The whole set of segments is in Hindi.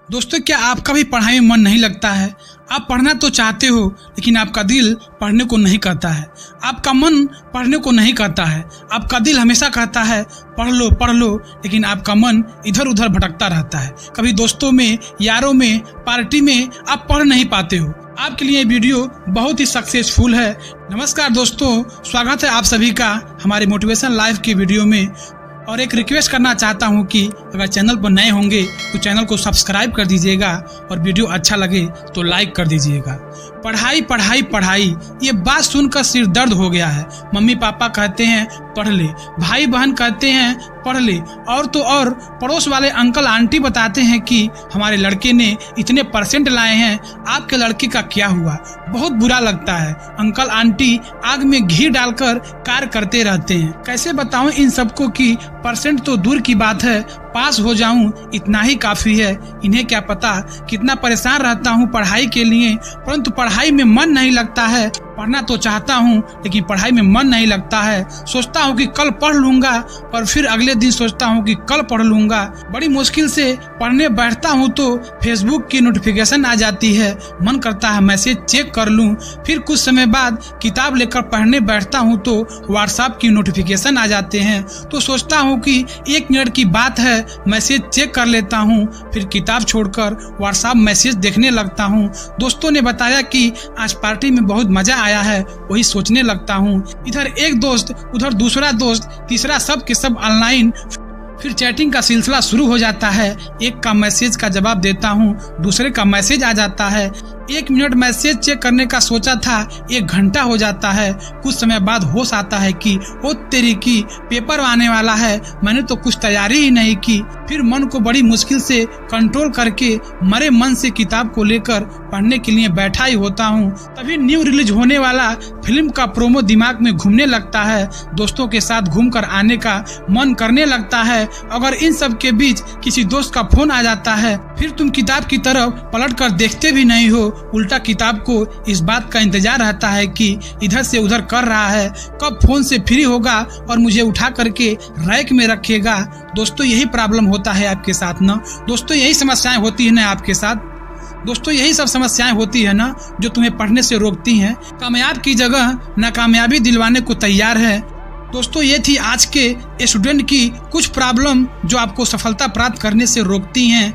दोस्तों, क्या आपका भी पढ़ाई में मन नहीं लगता है? आप पढ़ना तो चाहते हो लेकिन आपका दिल पढ़ने को नहीं करता है। आपका मन पढ़ने को नहीं करता है। आपका दिल हमेशा कहता है पढ़ लो, लेकिन आपका मन इधर उधर भटकता रहता है। कभी दोस्तों में, यारों में, पार्टी में आप पढ़ नहीं पाते हो। आपके लिए वीडियो बहुत ही सक्सेसफुल है। नमस्कार दोस्तों, स्वागत है आप सभी का हमारे मोटिवेशन लाइफ की वीडियो में। और एक रिक्वेस्ट करना चाहता हूं कि अगर चैनल पर नए होंगे तो चैनल को सब्सक्राइब कर दीजिएगा और वीडियो अच्छा लगे तो लाइक कर दीजिएगा। पढ़ाई पढ़ाई पढ़ाई, ये बात सुनकर सिर दर्द हो गया है। मम्मी पापा कहते हैं पढ़ ले, भाई बहन कहते हैं पढ़ ले, और तो और पड़ोस वाले अंकल आंटी बताते हैं कि हमारे लड़के ने इतने परसेंट लाए हैं, आपके लड़के का क्या हुआ। बहुत बुरा लगता है। अंकल आंटी आग में घी डालकर कार्य करते रहते हैं। कैसे बताऊं इन सबको कि परसेंट तो दूर की बात है, पास हो जाऊं इतना ही काफी है। इन्हें क्या पता कितना परेशान रहता हूं पढ़ाई के लिए, परंतु पढ़ाई में मन नहीं लगता है। पढ़ना तो चाहता हूं लेकिन पढ़ाई में मन नहीं लगता है। सोचता हूं कि कल पढ़ लूंगा, पर फिर अगले दिन सोचता हूं कि कल पढ़ लूंगा। बड़ी मुश्किल से पढ़ने बैठता हूं तो फेसबुक की नोटिफिकेशन आ जाती है। मन करता है मैसेज चेक कर लूं। फिर कुछ समय बाद किताब लेकर पढ़ने बैठता हूं तो व्हाट्सएप की नोटिफिकेशन आ जाते हैं। तो सोचता हूं कि 1 मिनट की बात है, मैसेज चेक कर लेता हूं। फिर किताब छोड़कर व्हाट्सएप मैसेज देखने लगता हूं। दोस्तों ने बताया कि आज पार्टी में बहुत मजा आया है, वही सोचने लगता हूँ। इधर एक दोस्त, उधर दूसरा दोस्त, तीसरा सब के सब ऑनलाइन। फिर चैटिंग का सिलसिला शुरू हो जाता है। एक का मैसेज का जवाब देता हूँ, दूसरे का मैसेज आ जाता है। 1 मिनट मैसेज चेक करने का सोचा था, 1 घंटा हो जाता है। कुछ समय बाद होश आता है कि ओ तेरी की, पेपर आने वाला है, मैंने तो कुछ तैयारी ही नहीं की। फिर मन को बड़ी मुश्किल से कंट्रोल करके मरे मन से किताब को लेकर पढ़ने के लिए बैठा ही होता हूँ। तभी न्यू रिलीज होने वाला फिल्म का प्रोमो दिमाग में घूमने लगता है। दोस्तों के साथ घूमकर आने का मन करने लगता है। अगर इन सब के बीच किसी दोस्त का फोन आ जाता है, फिर तुम किताब की तरफ पलट कर देखते भी नहीं हो। उल्टा किताब को इस बात का इंतजार रहता है कि इधर से उधर कर रहा है, कब फोन से फ्री होगा और मुझे उठा करके रैक में रखेगा। दोस्तों, यही प्रॉब्लम होता है आपके साथ ना। दोस्तों, यही समस्याएं होती है ना आपके साथ। दोस्तों, यही सब समस्याएं होती है ना जो तुम्हें पढ़ने से रोकती हैं। कामयाब की जगह नाकामयाबी दिलवाने को तैयार है। दोस्तों, ये थी आज के स्टूडेंट की कुछ प्रॉब्लम जो आपको सफलता प्राप्त करने से रोकती हैं।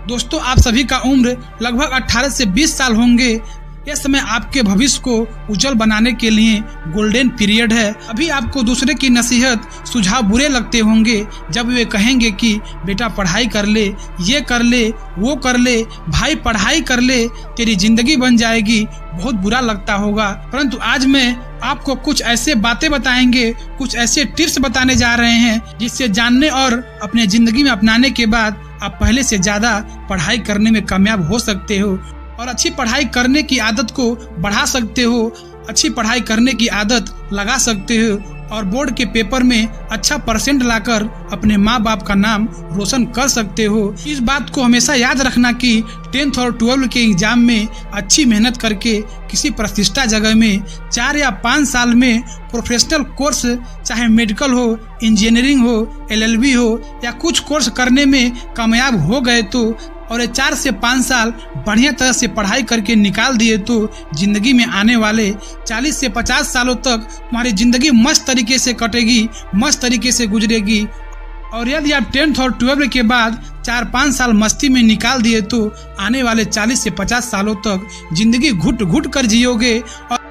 दोस्तों, आप सभी का उम्र लगभग 18 से 20 साल होंगे। यह समय आपके भविष्य को उज्जवल बनाने के लिए गोल्डन पीरियड है। अभी आपको दूसरे की नसीहत, सुझाव बुरे लगते होंगे जब वे कहेंगे कि बेटा पढ़ाई कर ले, ये कर ले, वो कर ले, भाई पढ़ाई कर ले, तेरी जिंदगी बन जाएगी। बहुत बुरा लगता होगा, परंतु आज मैं आपको कुछ ऐसे बातें बताएंगे, कुछ ऐसे टिप्स बताने जा रहे हैं जिससे जानने और अपने जिंदगी में अपनाने के बाद आप पहले से ज्यादा पढ़ाई करने में कामयाब हो सकते हो और अच्छी पढ़ाई करने की आदत को बढ़ा सकते हो। अच्छी पढ़ाई करने की आदत लगा सकते हो और बोर्ड के पेपर में अच्छा परसेंट लाकर अपने माँ बाप का नाम रोशन कर सकते हो। इस बात को हमेशा याद रखना कि 10th और 12th के एग्जाम में अच्छी मेहनत करके किसी प्रतिष्ठित जगह में 4 या 5 साल में प्रोफेशनल कोर्स, चाहे मेडिकल हो, इंजीनियरिंग हो, LLB हो या कुछ कोर्स करने में कामयाब हो गए तो और 4 से 5 साल बढ़िया तरह से पढ़ाई करके निकाल दिए तो जिंदगी में आने वाले 40 से 50 सालों तक तुम्हारी जिंदगी मस्त तरीके से कटेगी, मस्त तरीके से गुजरेगी। और यदि आप 10th और 12th के बाद 4-5 साल मस्ती में निकाल दिए तो आने वाले 40 से 50 सालों तक जिंदगी घुट घुट कर जियोगे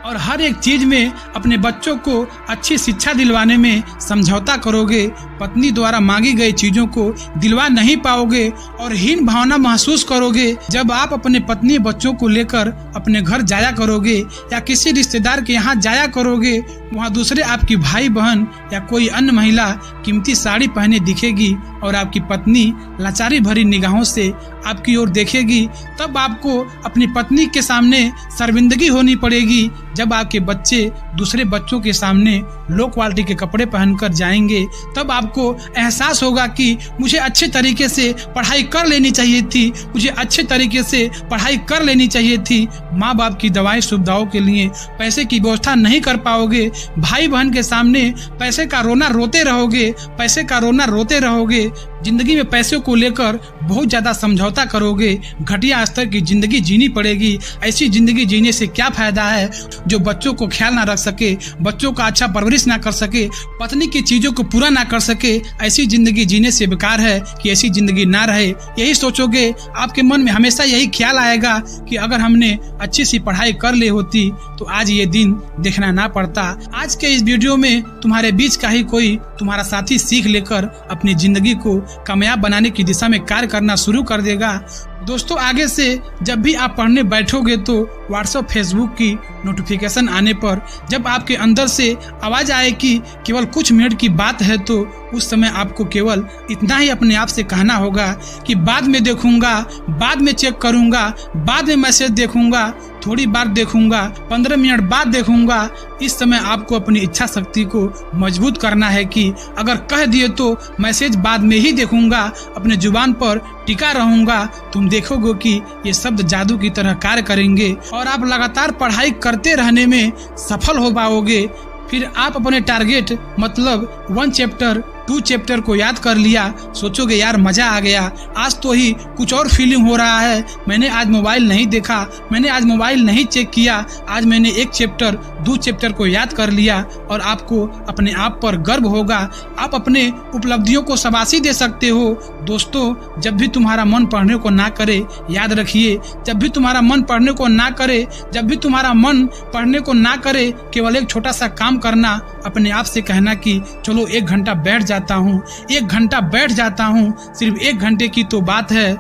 और हर एक चीज में अपने बच्चों को अच्छी शिक्षा दिलवाने में समझौता करोगे। पत्नी द्वारा मांगी गई चीजों को दिलवा नहीं पाओगे और हीन भावना महसूस करोगे जब आप अपने पत्नी बच्चों को लेकर अपने घर जाया करोगे या किसी रिश्तेदार के यहाँ जाया करोगे। वहाँ दूसरे आपकी भाई बहन या कोई अन्य महिला कीमती साड़ी पहने दिखेगी और आपकी पत्नी लाचारी भरी निगाहों से आपकी ओर देखेगी। तब आपको अपनी पत्नी के सामने शर्मिंदगी होनी पड़ेगी जब आपके बच्चे दूसरे बच्चों के सामने लो क्वालिटी के कपड़े पहनकर जाएंगे, तब आपको एहसास होगा कि मुझे अच्छे तरीके से पढ़ाई कर लेनी चाहिए थी, मुझे अच्छे तरीके से पढ़ाई कर लेनी चाहिए थी। माँ बाप की दवाई सुविधाओं के लिए पैसे की व्यवस्था नहीं कर पाओगे, भाई बहन के सामने पैसे का रोना रोते रहोगे, पैसे का रोना रोते रहोगे। जिंदगी में पैसों को लेकर बहुत ज़्यादा समझौता करोगे, घटिया स्तर की जिंदगी जीनी पड़ेगी। ऐसी जिंदगी जीने से क्या फायदा है जो बच्चों को ख्याल ना रख सके, बच्चों का अच्छा परवरिश ना कर सके, पत्नी की चीज़ों को पूरा ना कर सके। ऐसी जिंदगी जीने से बेकार है कि ऐसी जिंदगी ना रहे। यही सोचोगे, आपके मन में हमेशा यही ख्याल आएगा कि अगर हमने अच्छी सी पढ़ाई कर ली होती तो आज ये दिन देखना ना पड़ता। आज के इस वीडियो में तुम्हारे बीच का ही कोई तुम्हारा साथी सीख लेकर अपनी जिंदगी को कामयाब बनाने की दिशा में कार्य करना शुरू कर देगा। दोस्तों, आगे से जब भी आप पढ़ने बैठोगे तो व्हाट्सएप फेसबुक की नोटिफिकेशन आने पर जब आपके अंदर से आवाज़ आए कि केवल कुछ मिनट की बात है, तो उस समय आपको केवल इतना ही अपने आप से कहना होगा कि बाद में देखूंगा, बाद में चेक करूंगा, बाद में मैसेज देखूंगा, थोड़ी बार देखूंगा, 15 मिनट बाद देखूंगा। इस समय आपको अपनी इच्छा शक्ति को मजबूत करना है कि अगर कह दिए तो मैसेज बाद में ही देखूंगा, अपने जुबान पर टिका रहूंगा। तुम देखोगे कि ये शब्द जादू की तरह कार्य करेंगे और आप लगातार पढ़ाई करते रहने में सफल हो पाओगे। फिर आप अपने टारगेट मतलब 1 चैप्टर 2 चैप्टर को याद कर लिया, सोचोगे यार मजा आ गया, आज तो ही कुछ और फीलिंग हो रहा है। मैंने आज मोबाइल नहीं देखा, मैंने आज मोबाइल नहीं चेक किया, आज मैंने 1 चैप्टर 2 चैप्टर को याद कर लिया। और आपको अपने आप पर गर्व होगा, आप अपने उपलब्धियों को शाबाशी दे सकते हो। दोस्तों, जब भी तुम्हारा मन पढ़ने को ना करे, याद रखिए, जब भी तुम्हारा मन पढ़ने को ना करे, जब भी तुम्हारा मन पढ़ने को ना करे, केवल एक छोटा सा काम करना, अपने आप से कहना कि चलो 1 घंटा बैठ जाता हूँ, 1 घंटा बैठ जाता हूँ। सिर्फ 1 घंटे की तो बात है,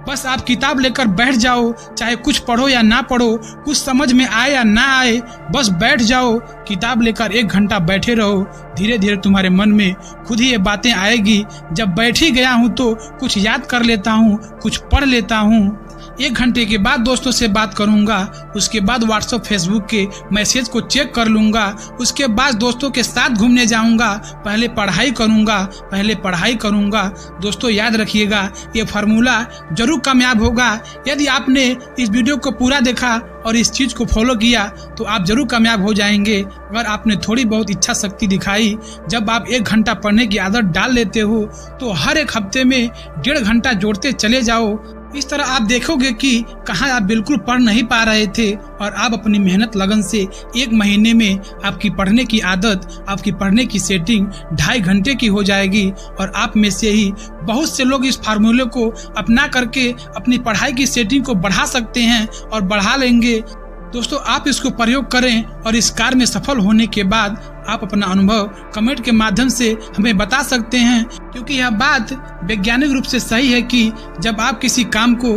बस आप किताब लेकर बैठ जाओ, चाहे कुछ पढ़ो या ना पढ़ो, कुछ समझ में आए या ना आए, बस बैठ जाओ, किताब लेकर 1 घंटा बैठे रहो। धीरे धीरे तुम्हारे मन में खुद ही ये बातें आएगी, जब बैठ ही गया हूँ तो कुछ याद कर लेता हूँ, कुछ पढ़ लेता हूँ। 1 घंटे के बाद दोस्तों से बात करूंगा, उसके बाद व्हाट्सएप फेसबुक के मैसेज को चेक कर लूंगा, उसके बाद दोस्तों के साथ घूमने जाऊंगा, पहले पढ़ाई करूंगा, पहले पढ़ाई करूंगा। दोस्तों, याद रखिएगा, ये फार्मूला जरूर कामयाब होगा। यदि आपने इस वीडियो को पूरा देखा और इस चीज़ को फॉलो किया तो आप जरूर कामयाब हो जाएंगे। अगर आपने थोड़ी बहुत इच्छा शक्ति दिखाई, जब आप 1 घंटा पढ़ने की आदत डाल लेते हो तो हर एक हफ्ते में 1.5 घंटा जोड़ते चले जाओ। इस तरह आप देखोगे कि कहाँ आप बिल्कुल पढ़ नहीं पा रहे थे और आप अपनी मेहनत लगन से 1 महीने में आपकी पढ़ने की आदत, आपकी पढ़ने की सेटिंग 2.5 घंटे की हो जाएगी। और आप में से ही बहुत से लोग इस फार्मूले को अपना करके अपनी पढ़ाई की सेटिंग को बढ़ा सकते हैं और बढ़ा लेंगे। दोस्तों, आप इसको प्रयोग करें और इस कार्य में सफल होने के बाद आप अपना अनुभव कमेंट के माध्यम से हमें बता सकते हैं, क्योंकि यह बात वैज्ञानिक रूप से सही है कि जब आप किसी काम को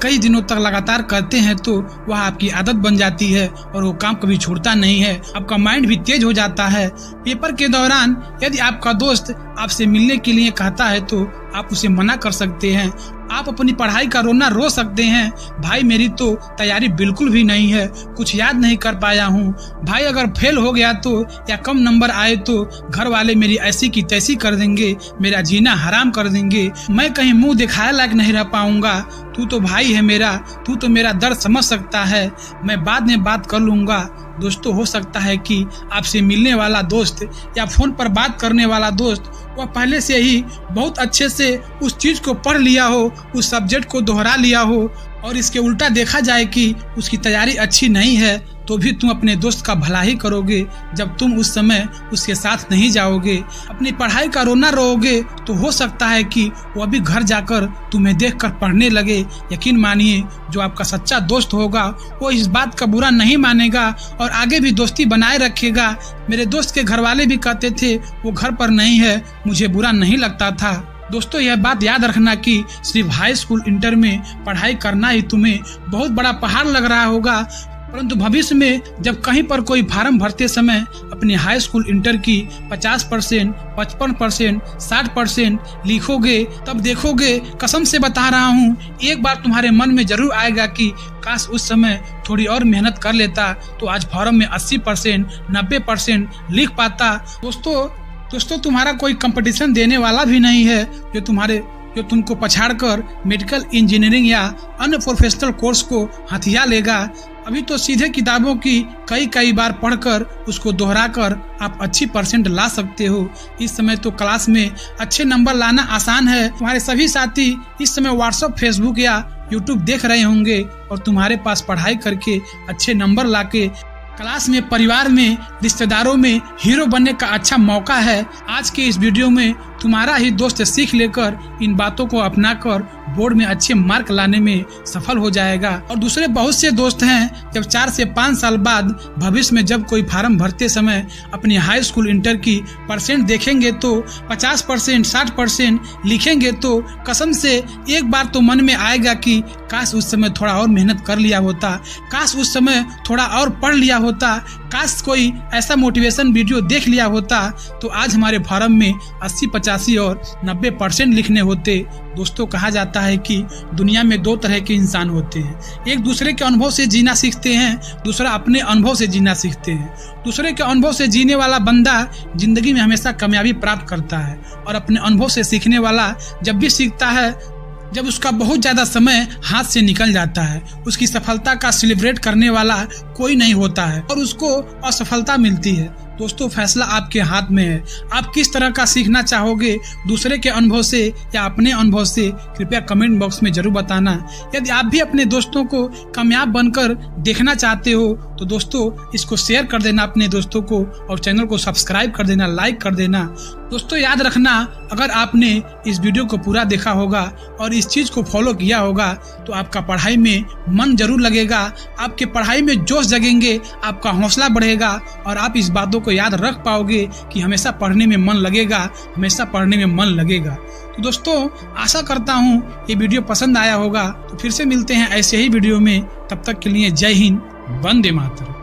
कई दिनों तक लगातार करते हैं तो वह आपकी आदत बन जाती है और वो काम कभी छूटता नहीं है, आपका माइंड भी तेज हो जाता है। पेपर के दौरान यदि आपका दोस्त आपसे मिलने के लिए कहता है तो आप उसे मना कर सकते हैं। आप अपनी पढ़ाई का रोना रो सकते हैं, भाई मेरी तो तैयारी बिल्कुल भी नहीं है, कुछ याद नहीं कर पाया हूँ। भाई अगर फेल हो गया तो या कम नंबर आए तो घर वाले मेरी ऐसी की तैसी कर देंगे, मेरा जीना हराम कर देंगे, मैं कहीं मुंह दिखाए लायक नहीं रह पाऊंगा। तू तो भाई है मेरा, तू तो मेरा दर्द समझ सकता है, मैं बाद में बात कर लूंगा। दोस्तों, हो सकता है कि आपसे मिलने वाला दोस्त या फोन पर बात करने वाला दोस्त वह पहले से ही बहुत अच्छे से उस चीज़ को पढ़ लिया हो, उस सब्जेक्ट को दोहरा लिया हो, और इसके उल्टा देखा जाए कि उसकी तैयारी अच्छी नहीं है तो भी तुम अपने दोस्त का भला ही करोगे जब तुम उस समय उसके साथ नहीं जाओगे। अपनी पढ़ाई का रोना रोओगे तो हो सकता है कि वो भी घर जाकर तुम्हें देखकर पढ़ने लगे। यकीन मानिए, जो आपका सच्चा दोस्त होगा वो इस बात का बुरा नहीं मानेगा और आगे भी दोस्ती बनाए रखेगा। मेरे दोस्त के घर वाले भी कहते थे वो घर पर नहीं है, मुझे बुरा नहीं लगता था। दोस्तों, यह बात याद रखना कि सिर्फ हाई स्कूल इंटर में पढ़ाई करना ही तुम्हें बहुत बड़ा पहाड़ लग रहा होगा, परंतु भविष्य में जब कहीं पर कोई फार्म भरते समय अपने हाई स्कूल इंटर की 50%, 55%, 60% लिखोगे, तब देखोगे, कसम से बता रहा हूँ, एक बार तुम्हारे मन में जरूर आएगा कि काश उस समय थोड़ी और मेहनत कर लेता तो आज फॉर्म में 80%, 90% लिख पाता। दोस्तों तुम्हारा कोई कंपटीशन देने वाला भी नहीं है जो तुमको पछाड़कर मेडिकल इंजीनियरिंग या अन्य प्रोफेशनल कोर्स को हथिया लेगा। अभी तो सीधे किताबों की कई बार पढ़कर उसको दोहराकर आप अच्छी परसेंट ला सकते हो। इस समय तो क्लास में अच्छे नंबर लाना आसान है। तुम्हारे सभी साथी इस समय व्हाट्सएप, फेसबुक या यूट्यूब देख रहे होंगे और तुम्हारे पास पढ़ाई करके अच्छे नंबर लाके क्लास में, परिवार में, रिश्तेदारों में हीरो बनने का अच्छा मौका है। आज के इस वीडियो में तुम्हारा ही दोस्त सीख लेकर इन बातों को अपनाकर बोर्ड में अच्छे मार्क लाने में सफल हो जाएगा। और दूसरे बहुत से दोस्त हैं, जब 4 से 5 साल बाद भविष्य में जब कोई फार्म भरते समय अपनी हाई स्कूल इंटर की परसेंट देखेंगे तो 50%, 60% लिखेंगे तो कसम से एक बार तो मन में आएगा कि काश उस समय थोड़ा और मेहनत कर लिया होता, काश उस समय थोड़ा और पढ़ लिया होता, काश कोई ऐसा मोटिवेशन वीडियो देख लिया होता तो आज हमारे फार्म में 80, 85 और 90% लिखने होते। दोस्तों, कहा जाता है कि दुनिया में 2 तरह के इंसान होते हैं, एक दूसरे के अनुभव से जीना सीखते हैं, दूसरा अपने अनुभव से जीना सीखते हैं। दूसरे के अनुभव से जीने वाला बंदा जिंदगी में हमेशा कामयाबी प्राप्त करता है और अपने अनुभव से सीखने वाला जब भी सीखता है, जब उसका बहुत ज्यादा समय हाथ से निकल जाता है, उसकी सफलता का सेलिब्रेट करने वाला कोई नहीं होता है और उसको असफलता मिलती है। दोस्तों, फैसला आपके हाथ में है। आप किस तरह का सीखना चाहोगे, दूसरे के अनुभव से या अपने अनुभव से, कृपया कमेंट बॉक्स में जरूर बताना। यदि आप भी अपने दोस्तों को कामयाब बनकर देखना चाहते हो तो दोस्तों इसको शेयर कर देना अपने दोस्तों को और चैनल को सब्सक्राइब कर देना, लाइक कर देना। दोस्तों, याद रखना, अगर आपने इस वीडियो को पूरा देखा होगा और इस चीज को फॉलो किया होगा तो आपका पढ़ाई में मन जरूर लगेगा, आपके पढ़ाई में जोश जगेंगे, आपका हौसला बढ़ेगा और आप इस बातों को याद रख पाओगे कि हमेशा पढ़ने में मन लगेगा, हमेशा पढ़ने में मन लगेगा। तो दोस्तों, आशा करता हूँ ये वीडियो पसंद आया होगा। तो फिर से मिलते हैं ऐसे ही वीडियो में, तब तक के लिए जय हिंद, वंदे मातरम।